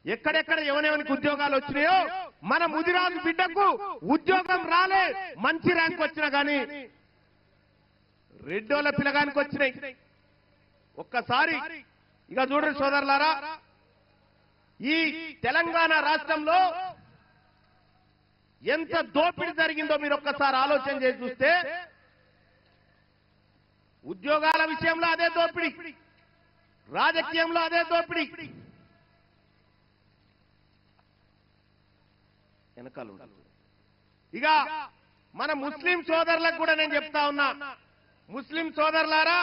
ఎక్కడెక్కడ ఎవరెవరికి ఉద్యోగాలు వచ్చినాయో మన ముదిరాజు బిడ్డకు ఉద్యోగం రాలే, మంచి ర్యాంక్ వచ్చినా కానీ రెడ్డోళ్ళ పిల్లగానికి వచ్చినాయి. ఒక్కసారి ఇక చూడండి సోదరులారా, ఈ తెలంగాణ రాష్ట్రంలో ఎంత దోపిడీ జరిగిందో మీరు ఒక్కసారి ఆలోచన చేసి చూస్తే, ఉద్యోగాల విషయంలో అదే దోపిడీ, రాజకీయంలో అదే దోపిడీ. వెనకాల ఇక మన ముస్లిం సోదరులకు కూడా నేను చెప్తా ఉన్నా, ముస్లిం సోదరులారా,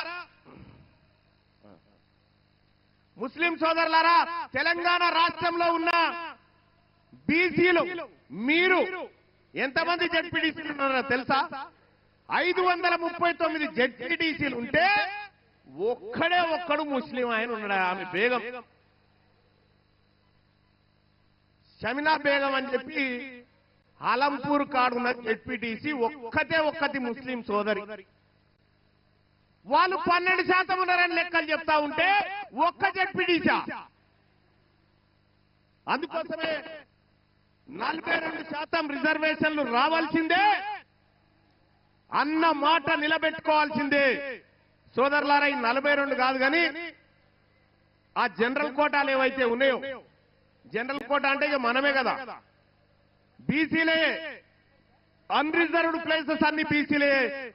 తెలంగాణ రాష్ట్రంలో ఉన్న బీసీలు మీరు ఎంతమంది జెడ్పీటీసీలు ఉన్నారో తెలుసా? 539 జెడ్పీటీసీలు ఉంటే ఒక్కడు ముస్లిం ఆయన ఉన్నాడు. ఆమె బేగం, షమినా బేగం అని చెప్పి ఆలంపూర్ కాడున్న జెడ్పీటీసీ ఒక్కతి ముస్లిం సోదరి. వాళ్ళు 12% ఉన్నారని లెక్కలు చెప్తా ఉంటే ఒక్క జెడ్పీటీసీ. అందుకోసమే 42% రిజర్వేషన్లు రావాల్సిందే అన్న మాట నిలబెట్టుకోవాల్సిందే సోదరులారా. ఈ 42 కాదు కానీ ఆ జనరల్ కోటాలు ఏవైతే ఉన్నాయో, జనరల్ కోటా అంటే ఇక మనమే కదా, బీసీలే, అన్రిజర్వ్డ్ ప్లేసెస్ అన్ని బీసీలే,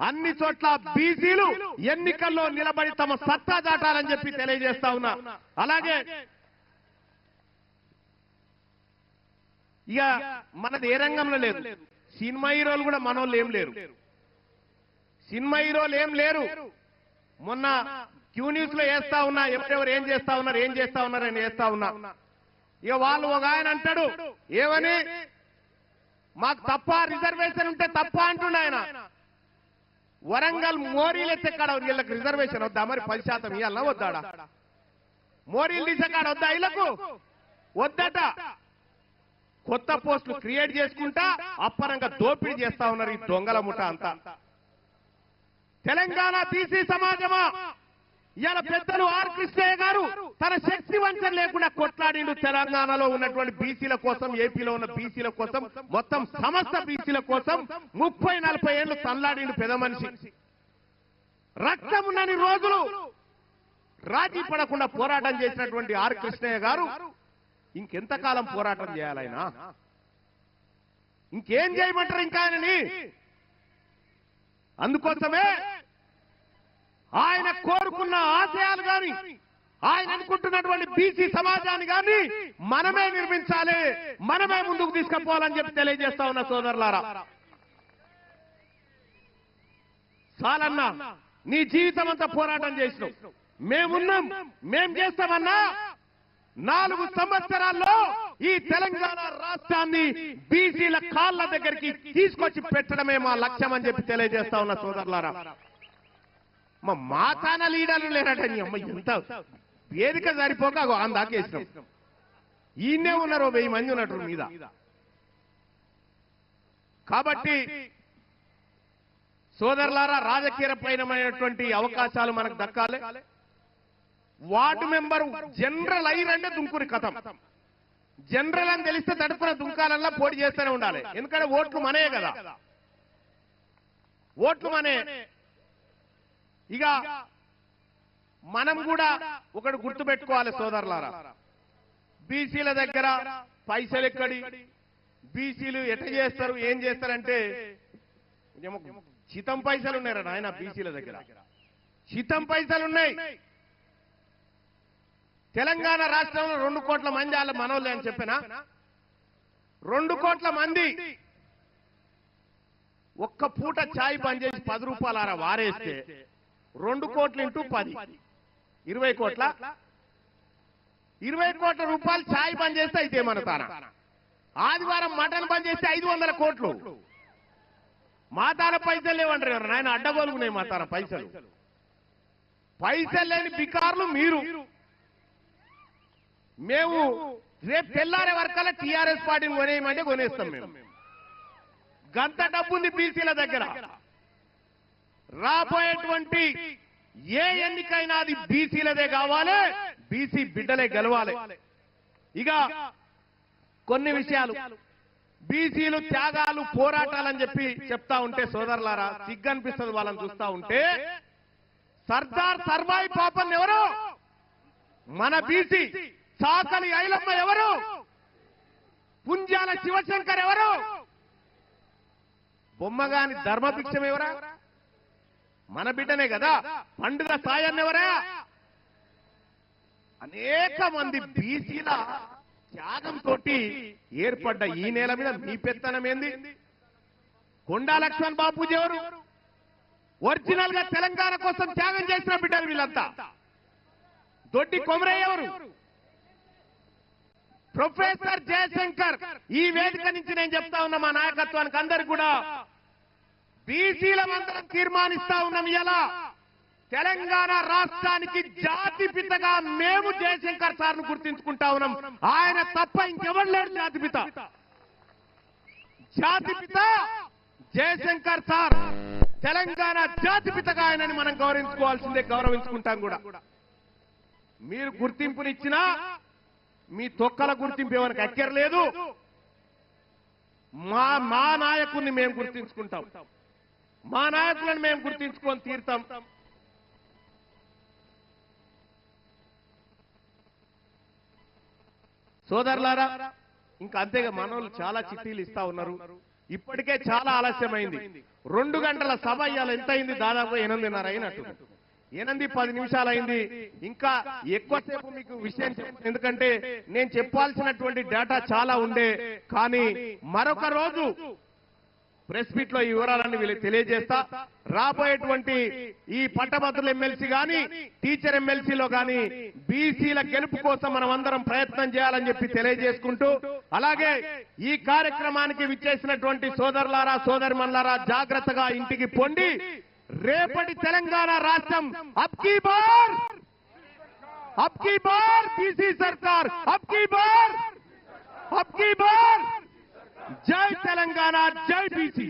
అన్ని చోట్ల బీసీలు ఎన్నికల్లో నిలబడి తమ సత్తా దాటాలని చెప్పి తెలియజేస్తా ఉన్నా. అలాగే ఇక మనది ఏ రంగంలో లేదు, సినిమా హీరోలు కూడా మనోళ్ళు ఏం లేరు, సినిమా హీరోలు ఏం లేరు. మొన్న క్యూ న్యూస్ లో వేస్తా ఉన్నా, ఎవరెవరు ఏం చేస్తా ఉన్నారు అని వేస్తా ఉన్నా. ఇక వాళ్ళు ఒక ఆయన అంటాడు, ఏమని మాకు తప్ప రిజర్వేషన్ ఉంటే తప్ప అంటుండ ఆయన. వరంగల్ మోరీలు ఎత్తెక్కడ వీళ్ళకి రిజర్వేషన్ వద్దా? మరి 10% ఇవ్వాలన్నా వద్దాడా? మోరీలు తీసేకాడ వద్దా? వీళ్ళకు వద్దట. కొత్త పోస్టులు క్రియేట్ చేసుకుంటా అప్పరంగా దోపిడీ చేస్తా ఉన్నారు ఈ దొంగల ముఠ అంతా. తెలంగాణ బీసీ సమాజమా, ఇవాళ పెద్దలు ఆర్ కృష్ణయ్య గారు తన శక్తి వంచన లేకుండా కొట్లాడిండు తెలంగాణలో ఉన్నటువంటి బీసీల కోసం, ఏపీలో ఉన్న బీసీల కోసం, మొత్తం సమస్త బీసీల కోసం 30-40 ఏళ్లు తల్లాడిండు పెద్ద మనిషి. రక్తం ఉన్నన్ని రోజులు రాజీ పడకుండా పోరాటం చేసినటువంటి ఆర్ కృష్ణయ్య గారు ఇంకెంతకాలం పోరాటం చేయాలైనా? ఇంకేం చేయమంటారు ఇంకా ఆయనని? అందుకోసమే ఆయన కోరుకున్న ఆశయాలు గాని, ఆయన అనుకుంటున్నటువంటి బీసీ సమాజాన్ని గాని మనమే నిర్మించాలి, మనమే ముందుకు తీసుకుపోవాలని చెప్పి తెలియజేస్తా ఉన్న సోదరులారా. చాలన్నా, నీ జీవితం అంతా పోరాటం చేసినావు, మేమున్నాం, మేం చేస్తామన్నా 4 సంవత్సరాల్లో ఈ తెలంగాణ రాష్ట్రాన్ని బీసీల కాళ్ళ దగ్గరికి తీసుకొచ్చి పెట్టడమే మా లక్ష్యం అని చెప్పి తెలియజేస్తా ఉన్న సోదరులారా. మా తాన లీడర్లు లేరటని అమ్మ, ఎంత వేదిక సరిపోక అందాకేసినాం. ఈయనే ఉన్నారు 1000 మంది ఉన్నట్టు మీద. కాబట్టి సోదరులారా, రాజకీయపరమైనటువంటి అవకాశాలు మనకు దక్కాలి. వార్డు మెంబరు జనరల్ అయ్యిరంటే దుంకుని కథం. జనరల్ అని తెలిస్తే తడుపున దుంకాలన్నా పోటీ చేస్తూనే ఉండాలి, ఎందుకంటే ఓట్లు మనే కదా, ఓట్లు మనే. ఇక మనం కూడా ఒకటి గుర్తుపెట్టుకోవాలి సోదరులారా, బీసీల దగ్గర పైసలు ఎక్కడి, బీసీలు ఎట్ట చేస్తారు, ఏం చేస్తారంటే చితం పైసలు ఉన్నారా నాయన బీసీల దగ్గర, చితం పైసలు ఉన్నాయి. తెలంగాణ రాష్ట్రంలో 2 కోట్ల మంది వాళ్ళ మనోళ్ళే అని చెప్పినా, 2 కోట్ల మంది ఒక్క పూట ఛాయ్ బంద్ చేసి 10 రూపాయలు వారేస్తే 2 కోట్లు ఇంటూ 10 20 కోట్ల, 20 కోట్ల రూపాయలు ఛాయ్ బంద్ చేస్తే అయితే మన తాన. ఆదివారం మటన్ బంద్ చేస్తే 500 కోట్లు. మా తాన పైసలు లేవంటారు నాయన, అడ్డగోలుకున్నాయి మా తాన పైసలు. పైసలు లేని బికార్లు మీరు. మేము రేపు తెల్లారే వరకల్లా టీఆర్ఎస్ పార్టీని కొనేయమంటే కొనేస్తాం. మేము గంత డబ్బుంది బీసీల దగ్గర. రాబోయేటువంటి ఏ ఎన్నికైనా అది బీసీలదే కావాలి, బీసీ బిడ్డలే గెలవాలి. ఇక కొన్ని విషయాలు బీసీలు త్యాగాలు పోరాటాలని చెప్పి చెప్తా ఉంటే సోదరులారా సిగ్గనిపిస్తుంది వాళ్ళని చూస్తా ఉంటే. సర్దార్ సర్వాయి పాపన్ ఎవరు? మన బీసీ. చాకలి ఐలమ్మ ఎవరు? పుంజాల శివశంకర్ ఎవరు? బొమ్మగాని ధర్మభిక్షం ఎవరా? మన బిడ్డనే కదా. పండుగ సాయన్న ఎవరా? అనేక మంది బీసీల త్యాగంతో ఏర్పడ్డ ఈ నేల మీద మీ పెత్తనం ఏంది? కొండా లక్ష్మణ్ బాపూజీ ఎవరు? ఒరిజినల్ గా తెలంగాణ కోసం త్యాగం చేసిన బిడ్డలు వీళ్ళంతా. దొడ్డి కొమరయ్య ఎవరు? ప్రొఫెసర్ జయశంకర్. ఈ వేదిక నుంచి నేను చెప్తా ఉన్నా మా నాయకత్వానికి అందరికి కూడా బీసీల మందరం తీర్మానిస్తా ఉన్నాం. ఇలా తెలంగాణ రాష్ట్రానికి జాతిపితగా మేము జయశంకర్ సార్ను గుర్తించుకుంటా ఉన్నాం. ఆయన తప్ప ఇంకెవరు లేడు జాతిపిత. జాతిపిత జయశంకర్ సార్. తెలంగాణ జాతిపితగా ఆయనని మనం గౌరవించుకోవాల్సిందే, గౌరవించుకుంటాం కూడా. మీరు గుర్తింపునిచ్చినా మీ తొక్కల గుర్తింపు ఎవరికి అక్కర్లేదు. మా నాయకుడిని మేము గుర్తించుకుంటాం. మా నాయకులను మేము గుర్తించుకొని తీరుతాం. సోదరులారా, ఇంకా అంతేగా మనోళ్ళు చాలా చిట్టీలు ఇస్తా ఉన్నారు. ఇప్పటికే చాలా ఆలస్యమైంది. 2 గంటల సభ ఇవాళ ఎంత అయింది? దాదాపు 8:30 అయినట్టు. 8-10 నిమిషాలు అయింది. ఇంకా ఎక్కువసేపు మీకు విషయం ఎందుకంటే నేను చెప్పాల్సినటువంటి డేటా చాలా ఉండే. కానీ మరొక రోజు ప్రెస్ మీట్ లో ఈ వివరాలన్నీ వీళ్ళకి తెలియజేస్తా. రాబోయేటువంటి ఈ పట్టభద్రుల ఎమ్మెల్సీ గాని టీచర్ ఎమ్మెల్సీలో గాని బీసీల గెలుపు కోసం మనం అందరం ప్రయత్నం చేయాలని చెప్పి తెలియజేసుకుంటూ, అలాగే ఈ కార్యక్రమానికి విచ్చేసినటువంటి సోదరులారా సోదరిమణులారా జాగ్రత్తగా ఇంటికి పొండి. రేపటి తెలంగాణ రాష్ట్రం అబ్కీ బార్ బీసీ సర్కార్, అబ్కీ బార్ జై తెలంగాణ, జై బీసీ.